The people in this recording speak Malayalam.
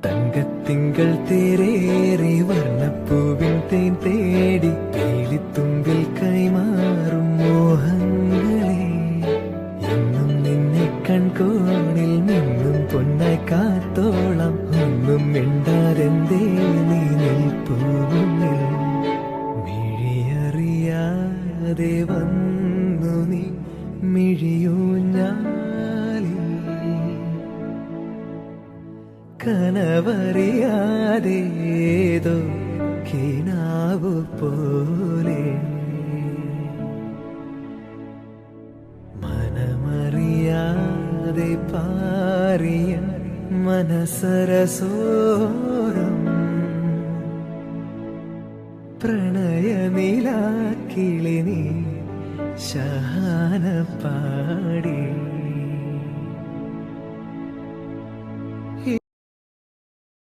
തങ്കത്തിങ്കൾ തേരേറി വർണ്ണപ്പൂവിൻ തേൻ തേടി വേലിത്തുമ്പിൽ കൈമാറും മോഹങ്ങളെ എന്നും നിന്നെ കൺകോണിൽ നിന്നും പൊന്നായി കാത്തോളം ഒന്നും മിണ്ടാതെന്തേ നീ നിൽപ്പൂവിൽ മിഴിയറിയാതെ വന്നു നീ മിഴിയൂഞ്ഞാലിൽ കനവറിയാതേതോ കിനാവു പോലെ മനമറിയാതെ പാറിയ മനസരസോരം പ്രണയനിലാക്കിളി നീ ശഹാന പാടി